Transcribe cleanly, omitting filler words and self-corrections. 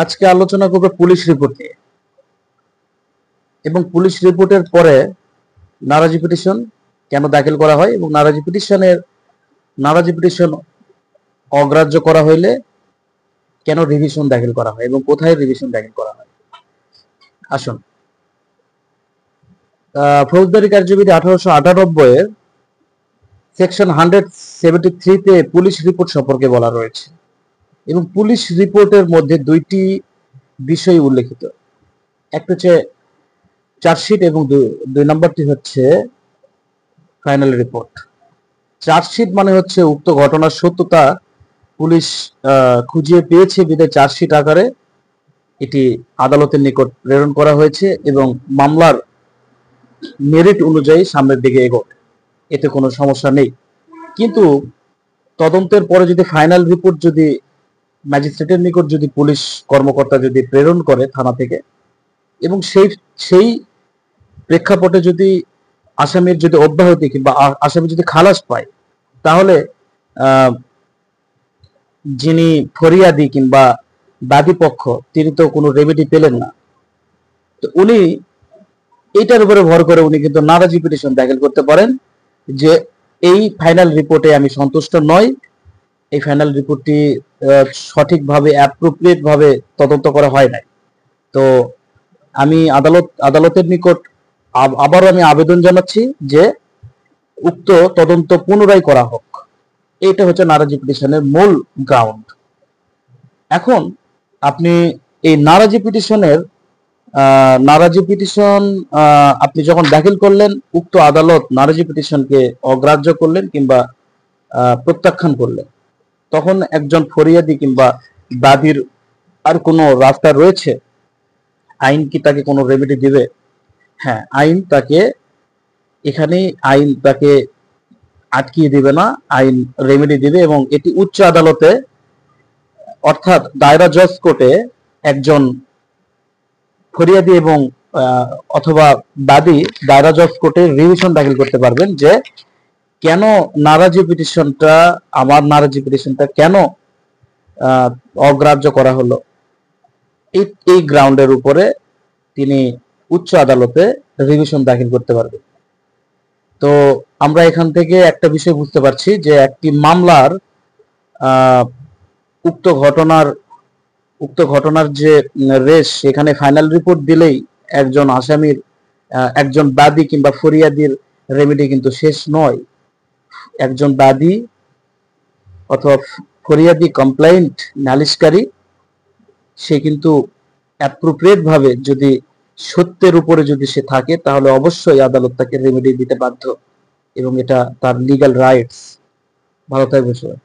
আজকে আলোচনা করব পুলিশ রিপোর্ট নিয়ে এবং পুলিশ রিপোর্টের পরে নারাজি পিটিশন কেন দাখিল করা হয় এবং নারাজি পিটিশন অগ্রাহ্য করা হইলে কেন রিভিশন দাখিল করা হয় এবং কোথায় রিভিশন দাখিল করা হয়। আসুন, ফৌজদারি কার্যবিধি 1898 এর সেকশন 173 তে পুলিশ রিপোর্ট সম্পর্কে বলা রয়েছে এবং পুলিশ রিপোর্টের মধ্যে দুইটি বিষয় উল্লেখিত, একটা হচ্ছে চার্জশিট এবং দুই নম্বরটি হচ্ছে ফাইনাল রিপোর্ট। চার্জশিট মানে হচ্ছে উক্ত ঘটনার সত্যতা পুলিশ খুঁজিয়ে পেয়েছে বিধায় চার্জশিট আকারে এটি আদালতের নিকট প্রেরণ করা হয়েছে এবং মামলার মেরিট অনুযায়ী সামনের দিকে এগোবে, এতে কোনো সমস্যা নেই। কিন্তু তদন্তের পরে যদি ফাইনাল রিপোর্ট যদি ম্যাজিস্ট্রেটের নিকট যদি পুলিশ কর্মকর্তা যদি প্রেরণ করে থানা থেকে এবং সেই প্রেক্ষাপটে যদি আসামির যদি অব্যাহতি কিংবা আসামি যদি খালাস পায়, তাহলে যিনি ফরিয়াদি কিংবা বাদী পক্ষ তিনি তো কোনো রেমেডি পেলেন না, তো উনি এইটার উপরে ভর করে উনি কিন্তু নারাজি পিটিশন দাখিল করতে পারেন যে এই ফাইনাল রিপোর্টে আমি সন্তুষ্ট নই, এই ফাইনাল রিপোর্টটি সঠিকভাবে অ্যাপ্রোপ্রিয়েট ভাবে তদন্ত করা হয় নাই। তো আমি আদালতের নিকট আবারও আমি আবেদন জানাচ্ছি যে উক্ত তদন্ত পুনরায় করা হোক। এটা হচ্ছে নারাজি পিটিশনের মূল গ্রাউন্ড। এখন আপনি এই নারাজি পিটিশন আপনি যখন দাখিল করলেন, উক্ত আদালত নারাজি পিটিশনকে অগ্রাহ্য করলেন কিংবা প্রত্যাখ্যান করলেন, তখন একজন ফরিয়াদি কিংবা বাদীর আর কোনো রাস্তা রয়েছে? আইন কি তাকে কোনো রেমেডি দিবে? হ্যাঁ, আইন তাকে আটকিয়ে দিবে না, আইন রেমেডি দিবে এবং এটি উচ্চ আদালতে অর্থাৎ দায়রা জজ কোর্টে একজন ফরিয়াদি এবং অথবা বাদী দায়রা জজ কোর্টে রিভিশন দাখিল করতে পারবেন যে কেন আমার নারাজি পিটিশনটা কেন অগ্রাহ্য করা হলো। এই গ্রাউন্ডের উপরে তিনি উচ্চ আদালতে রিভিশন দাখিল করতে পারবেন। তো আমরা এখান থেকে একটা বিষয় বুঝতে পারছি যে একটি মামলার উক্ত ঘটনার যে রেশ, সেখানে ফাইনাল রিপোর্ট দিলেই একজন বাদী কিংবা ফরিয়াদির রেমেডি কিন্তু শেষ নয়। একজন বাদী অথবা ফরিয়াদি কমপ্লেইন্ট নালিশকারী সে কিন্তু অ্যাপ্রোপ্রিয়েট ভাবে যদি সত্যের উপরে যদি সে থাকে, তাহলে অবশ্যই আদালত তাকে রেমেডি দিতে বাধ্য এবং এটা তার লিগ্যাল রাইটস। ভালো থাকবে সবাই।